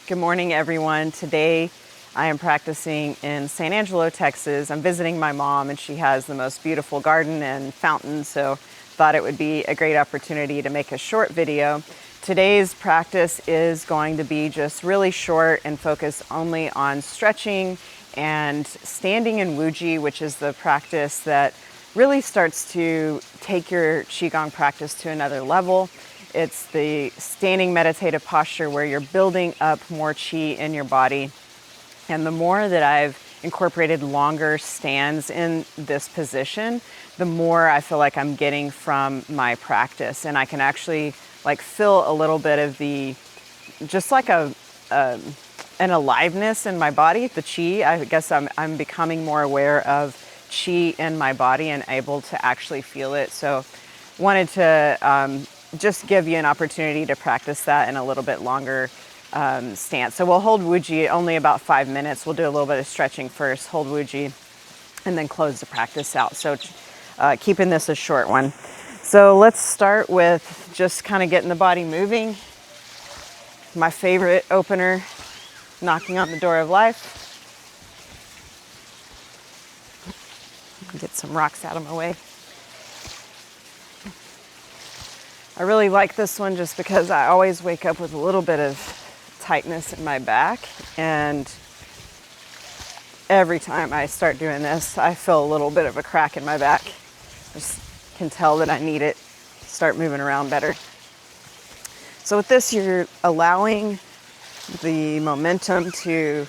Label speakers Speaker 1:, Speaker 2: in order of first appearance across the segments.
Speaker 1: Good morning, everyone. Today I am practicing in San Angelo, Texas. I'm visiting my mom, and she has the most beautiful garden and fountain, so thought it would be a great opportunity to make a short video. Today's practice is going to be just really short and focus only on stretching and standing in Wuji, which is the practice that really starts to take your Qigong practice to another level. It's the standing meditative posture where you're building up more Qi in your body. And the more that I've incorporated longer stands in this position, the more I feel like I'm getting from my practice. And I can actually feel a little bit of just like an aliveness in my body, the Qi. I guess I'm becoming more aware of Qi in my body and able to actually feel it. So wanted to just give you an opportunity to practice that in a little bit longer stance. So we'll hold Wuji only about 5 minutes. We'll do a little bit of stretching first, hold Wuji, and then close the practice out. So keeping this a short one. So let's start with just kind of getting the body moving. My favorite opener, knocking on the door of life. Get some rocks out of my way. I really like this one just because I always wake up with a little bit of tightness in my back, and every time I start doing this, I feel a little bit of a crack in my back. I just can tell that I need it to start moving around better. So with this, you're allowing the momentum to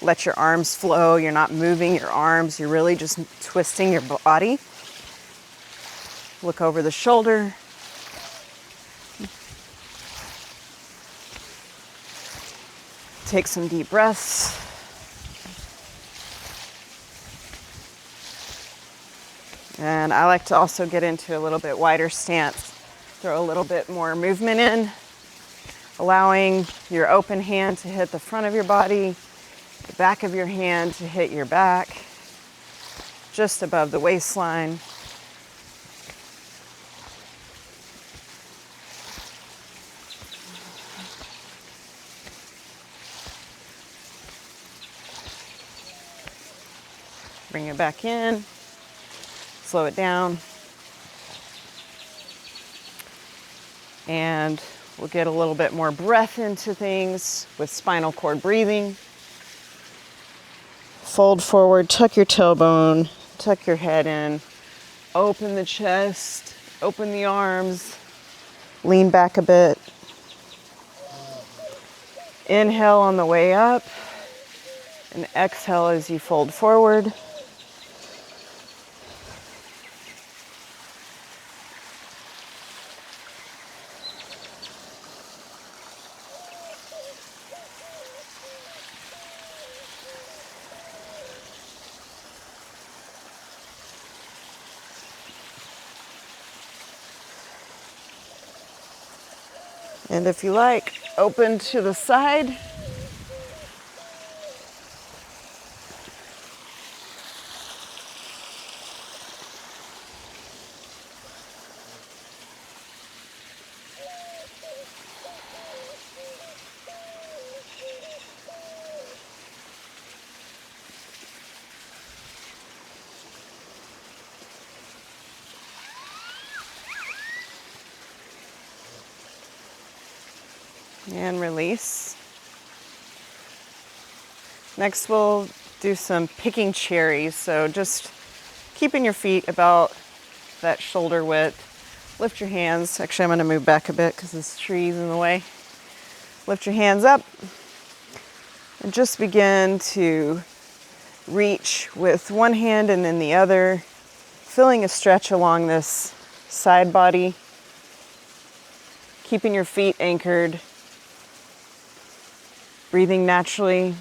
Speaker 1: let your arms flow. You're not moving your arms, you're really just twisting your body. Look over the shoulder. Take some deep breaths. And I like to also get into a little bit wider stance. Throw a little bit more movement in, allowing your open hand to hit the front of your body, the back of your hand to hit your back, just above the waistline. Bring it back in, slow it down, and we'll get a little bit more breath into things with spinal cord breathing. Fold forward, tuck your tailbone, tuck your head in, open the chest, open the arms, lean back a bit. Inhale on the way up, and exhale as you fold forward. And if you like, open to the side. And release. Next, we'll do some picking cherries. So just keeping your feet about that shoulder width. Lift your hands. Actually, I'm going to move back a bit because this tree's in the way. Lift your hands up and just begin to reach with one hand and then the other, feeling a stretch along this side body, keeping your feet anchored. Breathing naturally.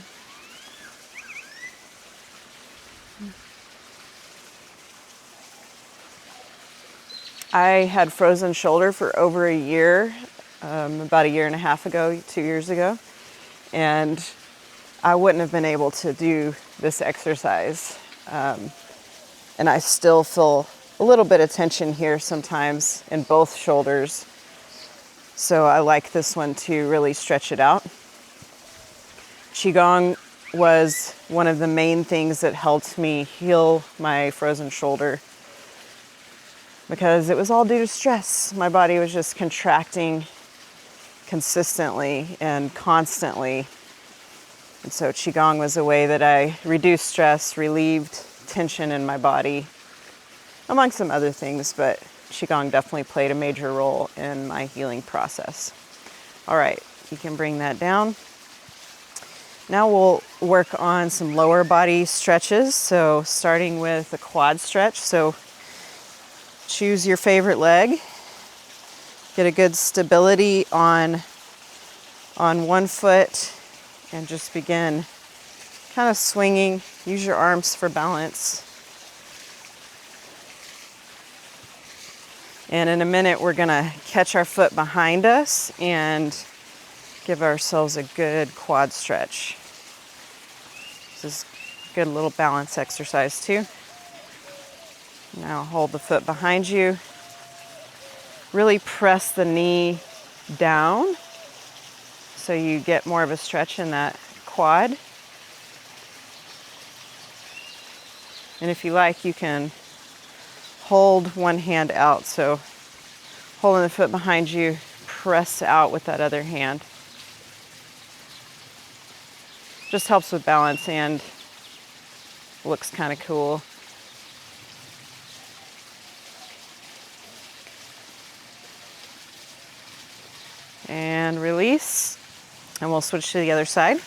Speaker 1: I had frozen shoulder for over a year, about a year and a half ago, 2 years ago, and I wouldn't have been able to do this exercise. And I still feel a little bit of tension here sometimes in both shoulders. So I like this one to really stretch it out. Qigong was one of the main things that helped me heal my frozen shoulder because it was all due to stress. My body was just contracting consistently and constantly. And so Qigong was a way that I reduced stress, relieved tension in my body, among some other things, but Qigong definitely played a major role in my healing process. All right, you can bring that down. Now we'll work on some lower body stretches. So starting with a quad stretch. So choose your favorite leg. Get a good stability on one foot and just begin kind of swinging. Use your arms for balance. And in a minute, we're gonna catch our foot behind us and give ourselves a good quad stretch. This is a good little balance exercise too. Now hold the foot behind you. Really press the knee down so you get more of a stretch in that quad. And if you like, you can hold one hand out. So holding the foot behind you, press out with that other hand. Just helps with balance and looks kind of cool. And release. And we'll switch to the other side.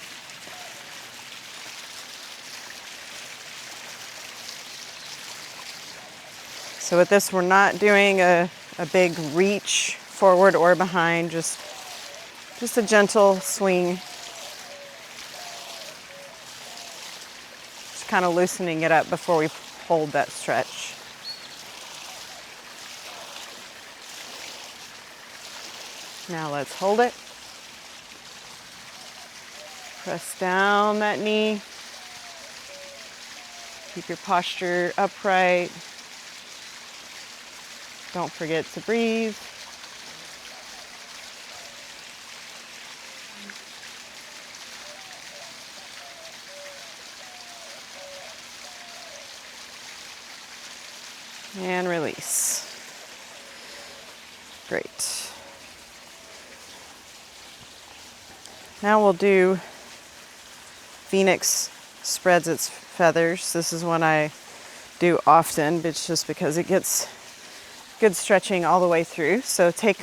Speaker 1: So with this, we're not doing a big reach forward or behind, just a gentle swing. Just kind of loosening it up before we hold that stretch. Now let's hold it. Press down that knee. Keep your posture upright. Don't forget to breathe. And release. Great. Now we'll do Phoenix spreads its feathers. This is one I do often, but it's just because it gets good stretching all the way through. So take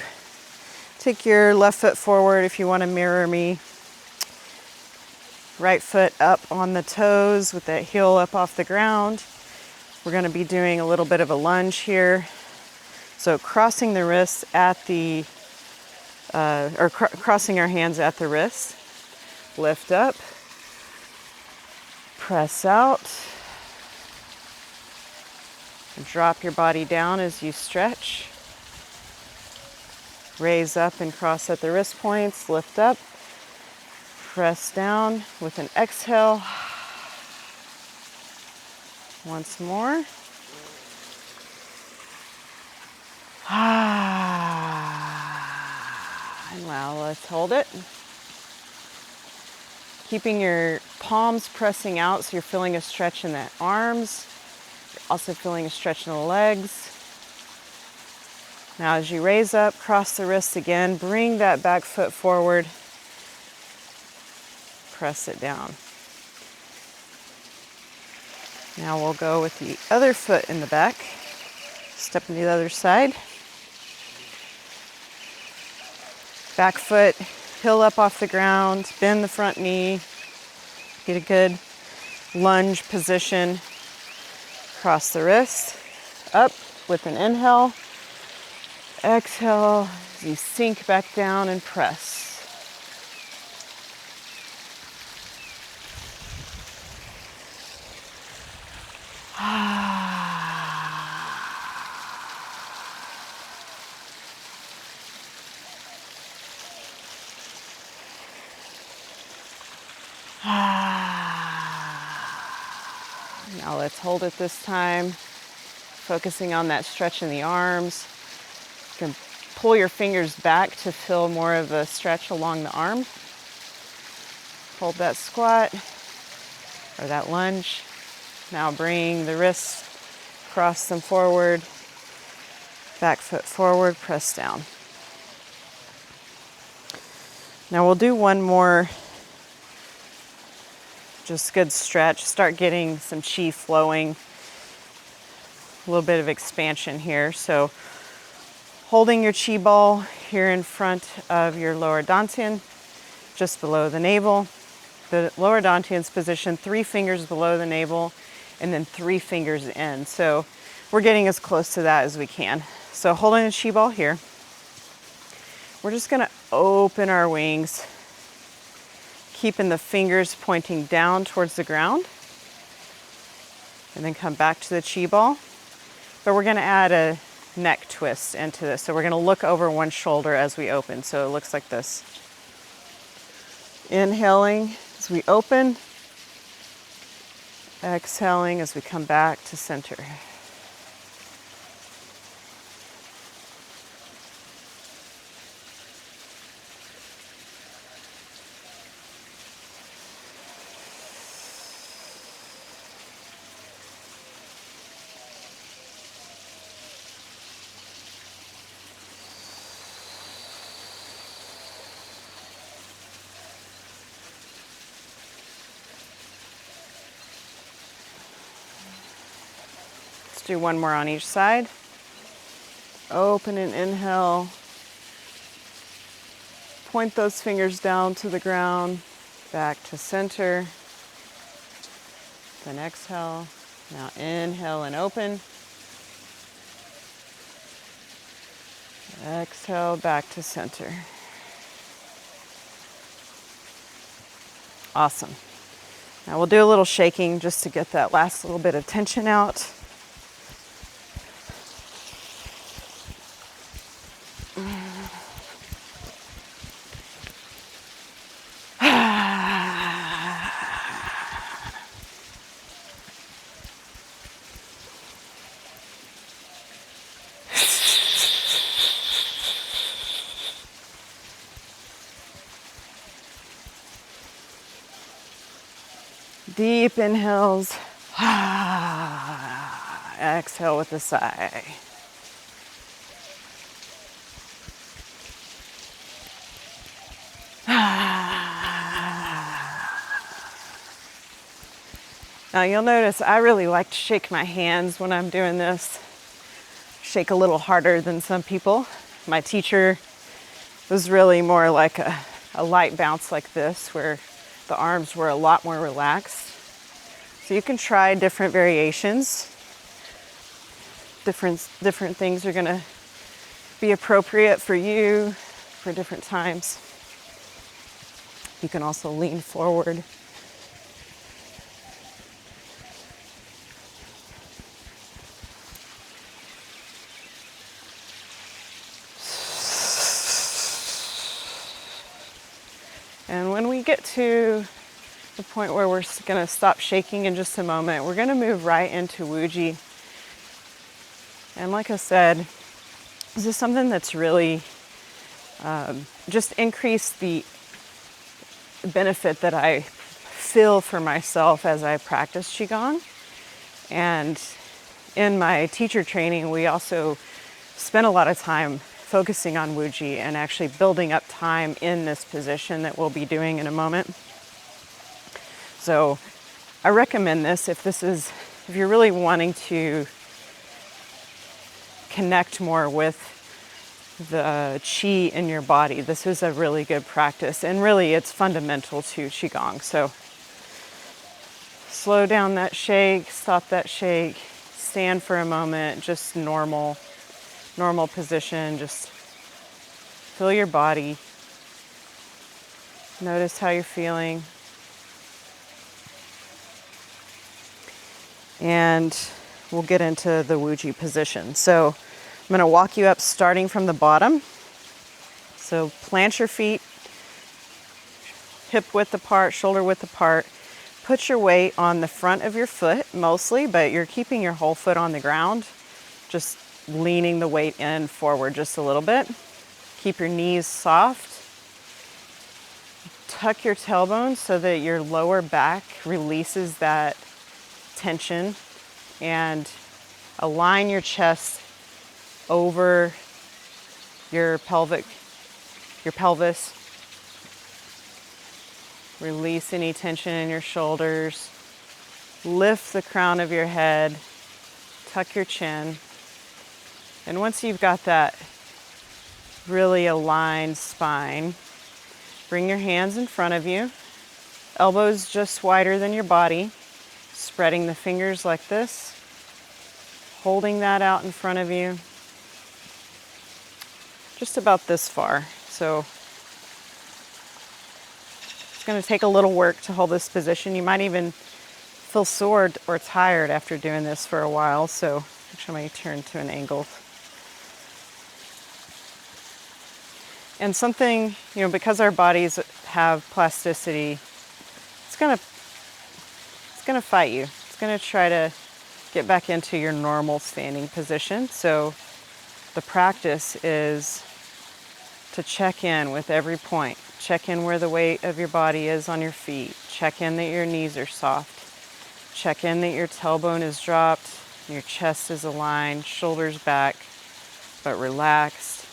Speaker 1: your left foot forward if you want to mirror me. Right foot up on the toes with that heel up off the ground. We're going to be doing a little bit of a lunge here. So crossing the wrists at the, crossing our hands at the wrist. Lift up. Press out. Drop your body down as you stretch. Raise up and cross at the wrist points. Lift up. Press down with an exhale. Once more. And now let's hold it. Keeping your palms pressing out so you're feeling a stretch in the arms. Also feeling a stretch in the legs. Now as you raise up, cross the wrists again, bring that back foot forward. Press it down. Now we'll go with the other foot in the back. Step into the other side. Back foot, heel up off the ground, bend the front knee. Get a good lunge position. Cross the wrist, up with an inhale. Exhale as you sink back down and press. Now let's hold it this time, focusing on that stretch in the arms. You can pull your fingers back to feel more of a stretch along the arm. Hold that squat or that lunge. Now bring the wrists, cross them forward, back foot forward, press down. Now we'll do one more, just good stretch. Start getting some chi flowing, a little bit of expansion here. So holding your chi ball here in front of your lower dantian, just below the navel. The lower dantian's position 3 fingers below the navel and then 3 fingers in. So we're getting as close to that as we can. So holding the chi ball here, we're just gonna open our wings, keeping the fingers pointing down towards the ground, and then come back to the chi ball. But we're gonna add a neck twist into this. So we're gonna look over one shoulder as we open. So it looks like this. Inhaling as we open, exhaling as we come back to center. Do one more on each side. Open and inhale. Point those fingers down to the ground, back to center. Then exhale. Now inhale and open. Exhale, back to center. Awesome. Now we'll do a little shaking just to get that last little bit of tension out. Deep inhales. Exhale with a sigh. Now you'll notice I really like to shake my hands when I'm doing this. Shake a little harder than some people. My teacher was really more like a light bounce like this, where the arms were a lot more relaxed. So you can try different variations. Different things are gonna be appropriate for you for different times. You can also lean forward. And when we get to the point where we're going to stop shaking in just a moment, we're going to move right into Wuji. And like I said, this is something that's really just increased the benefit that I feel for myself as I practice Qigong. And in my teacher training, we also spent a lot of time focusing on Wuji and actually building up time in this position that we'll be doing in a moment. So I recommend this if you're really wanting to connect more with the chi in your body. This is a really good practice, and really it's fundamental to Qigong. So slow down that shake, stop that shake, stand for a moment, just normal position. Just feel your body. Notice how you're feeling. And we'll get into the Wuji position. So I'm going to walk you up starting from the bottom. So plant your feet, hip width apart, shoulder width apart. Put your weight on the front of your foot mostly, but you're keeping your whole foot on the ground. Just leaning the weight in forward just a little bit. Keep your knees soft. tuck your tailbone so that your lower back releases that tension, and align your chest over your pelvis. Release any tension in your shoulders. Lift the crown of your head. Tuck your chin. And once you've got that really aligned spine, bring your hands in front of you. Elbows just wider than your body. Spreading the fingers like this. Holding that out in front of you. Just about this far. So it's going to take a little work to hold this position. You might even feel sore or tired after doing this for a while. So actually, let me turn to an angle. And something, because our bodies have plasticity, it's gonna fight you. It's gonna try to get back into your normal standing position. So the practice is to check in with every point. Check in where the weight of your body is on your feet. Check in that your knees are soft. Check in that your tailbone is dropped, your chest is aligned, shoulders back, but relaxed.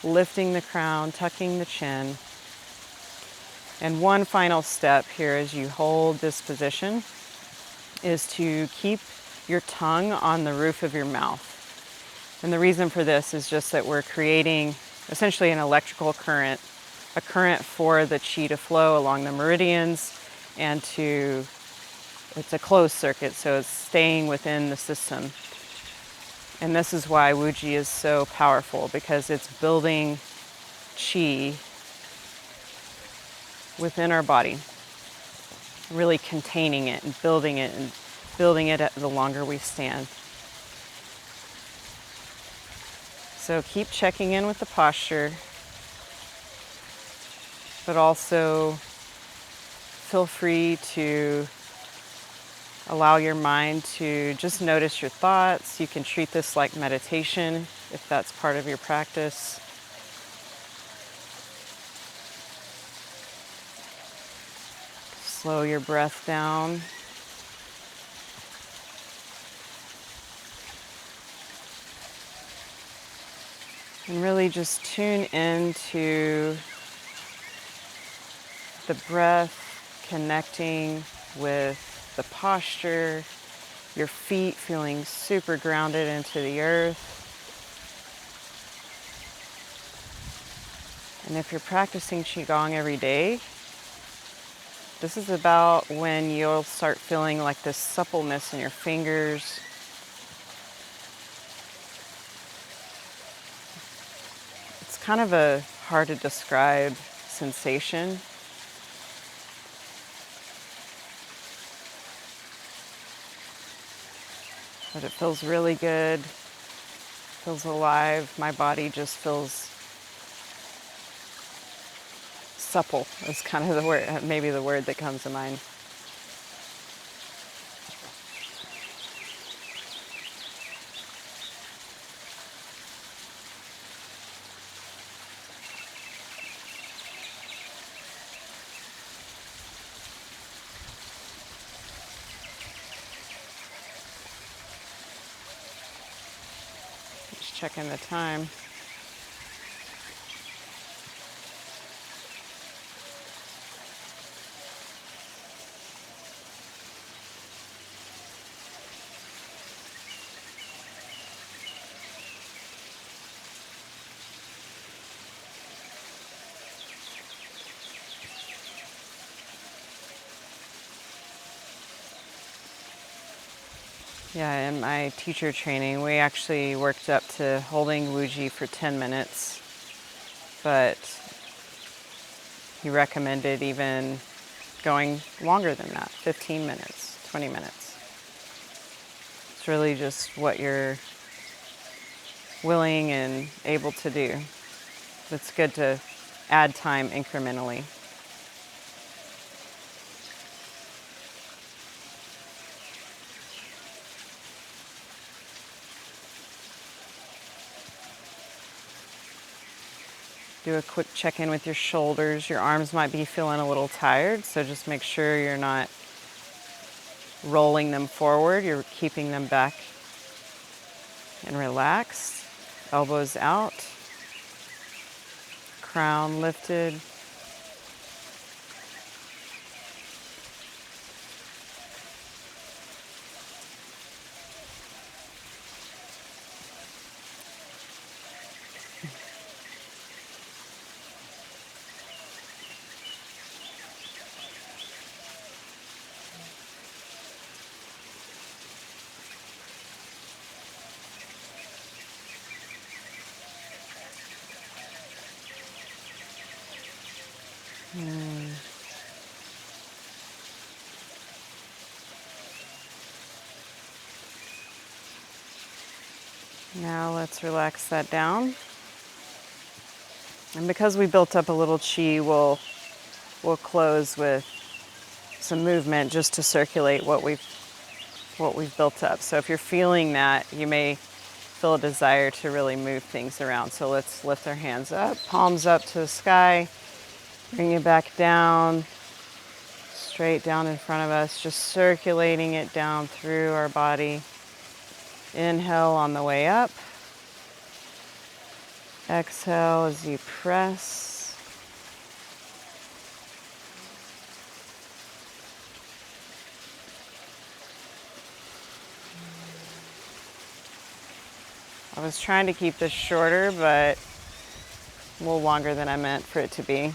Speaker 1: Lifting the crown, tucking the chin. And one final step here as you hold this position is to keep your tongue on the roof of your mouth. And the reason for this is just that we're creating essentially an electrical current, a current for the qi to flow along the meridians, and it's a closed circuit, so it's staying within the system. And this is why Wuji is so powerful, because it's building qi within our body, really containing it and building it the longer we stand. So keep checking in with the posture, but also feel free to allow your mind to just notice your thoughts. You can treat this like meditation if that's part of your practice. Slow your breath down. And really just tune into the breath, connecting with the posture, your feet feeling super grounded into the earth. And if you're practicing Qigong every day, this is about when you'll start feeling like this suppleness in your fingers. It's kind of a hard to describe sensation. But it feels really good, feels alive. My body just feels supple is kind of the word, maybe the word that comes to mind. Just checking the time. Yeah, in my teacher training, we actually worked up to holding Wuji for 10 minutes, but he recommended even going longer than that, 15 minutes, 20 minutes. It's really just what you're willing and able to do. It's good to add time incrementally. Do a quick check-in with your shoulders. Your arms might be feeling a little tired, so just make sure you're not rolling them forward. You're keeping them back and relaxed. Elbows out. Crown lifted. Now let's relax that down. And because we built up a little chi, we'll close with some movement just to circulate what we've built up. So if you're feeling that, you may feel a desire to really move things around. So let's lift our hands up, palms up to the sky, bring it back down, straight down in front of us, just circulating it down through our body. Inhale on the way up. Exhale as you press. I was trying to keep this shorter, but a little longer than I meant for it to be.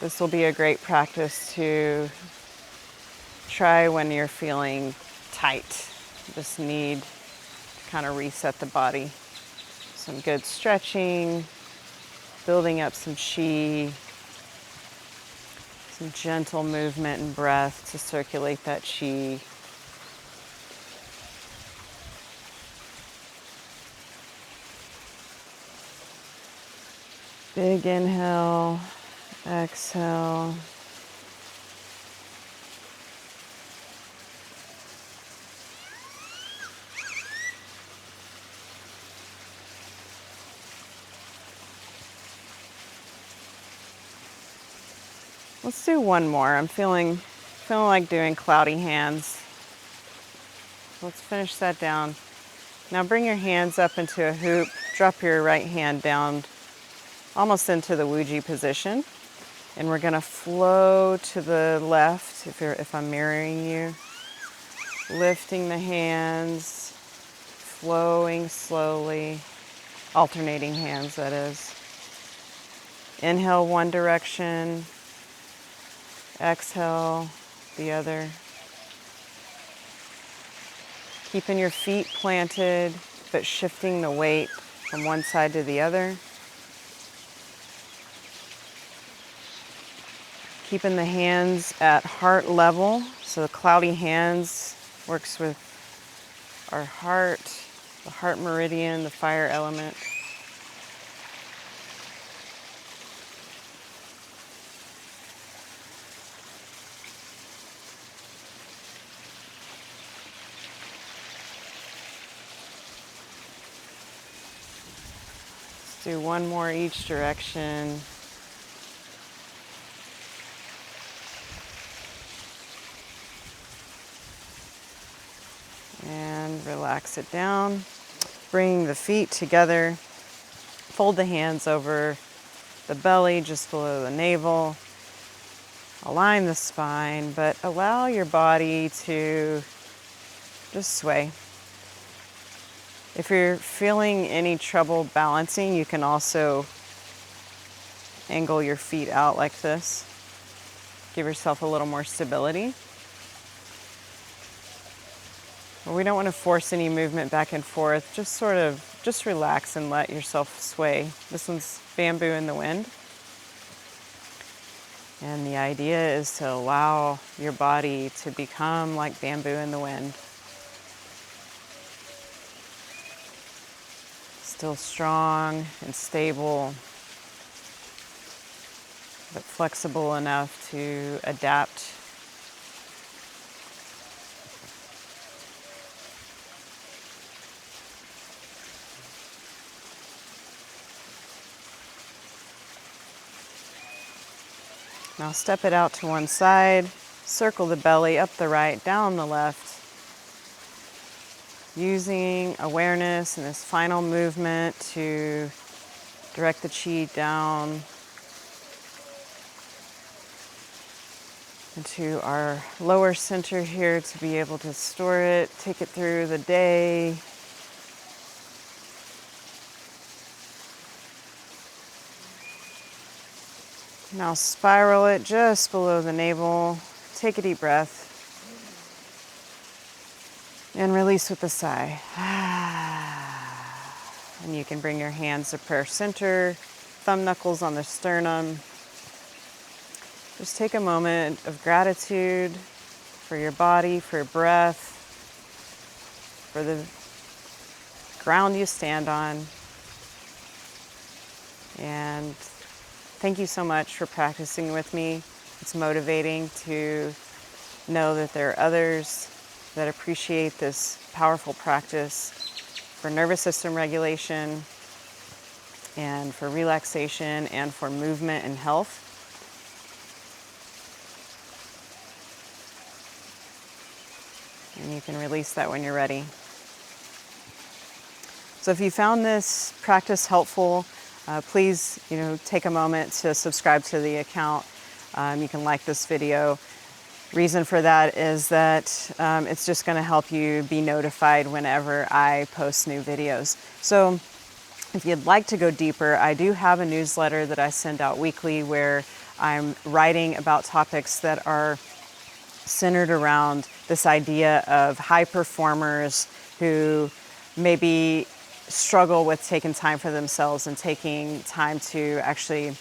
Speaker 1: This will be a great practice to try when you're feeling tight. Just need to kind of reset the body. Some good stretching, building up some chi, some gentle movement and breath to circulate that chi. Big inhale, exhale. Let's do one more. I'm feeling like doing cloudy hands. Let's finish that down. Now bring your hands up into a hoop. Drop your right hand down almost into the Wuji position. And we're gonna flow to the left if I'm mirroring you. Lifting the hands, flowing slowly, alternating hands that is. Inhale one direction. Exhale the other. Keeping your feet planted, but shifting the weight from one side to the other. Keeping the hands at heart level. So the cloudy hands works with our heart, the heart meridian, the fire element. Do one more each direction. And relax it down. Bring the feet together. Fold the hands over the belly, just below the navel. Align the spine, but allow your body to just sway. If you're feeling any trouble balancing, you can also angle your feet out like this. Give yourself a little more stability. But we don't want to force any movement back and forth. Just relax and let yourself sway. This one's bamboo in the wind. And the idea is to allow your body to become like bamboo in the wind. Still strong and stable, but flexible enough to adapt. Now step it out to one side, circle the belly up the right, down the left, using awareness in this final movement to direct the chi down into our lower center here to be able to store it, take it through the day. Now spiral it just below the navel. Take a deep breath. And release with a sigh. And you can bring your hands to prayer center, thumb knuckles on the sternum. Just take a moment of gratitude for your body, for your breath, for the ground you stand on. And thank you so much for practicing with me. It's motivating to know that there are others that appreciate this powerful practice for nervous system regulation and for relaxation and for movement and health. And you can release that when you're ready. So if you found this practice helpful, please, take a moment to subscribe to the account. You can like this video. Reason for that is that it's just going to help you be notified whenever I post new videos. So if you'd like to go deeper, I do have a newsletter that I send out weekly where I'm writing about topics that are centered around this idea of high performers who maybe struggle with taking time for themselves and taking time to actually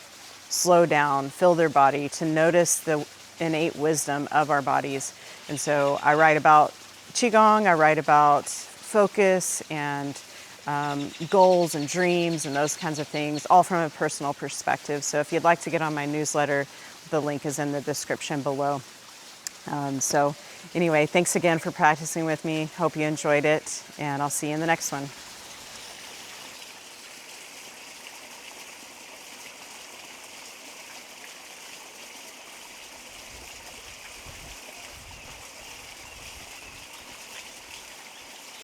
Speaker 1: slow down, feel their body, to notice the innate wisdom of our bodies. And so I write about Qigong, I write about focus and goals and dreams and those kinds of things, all from a personal perspective. So if you'd like to get on my newsletter, the link is in the description below. So anyway, thanks again for practicing with me. Hope you enjoyed it, and I'll see you in the next one.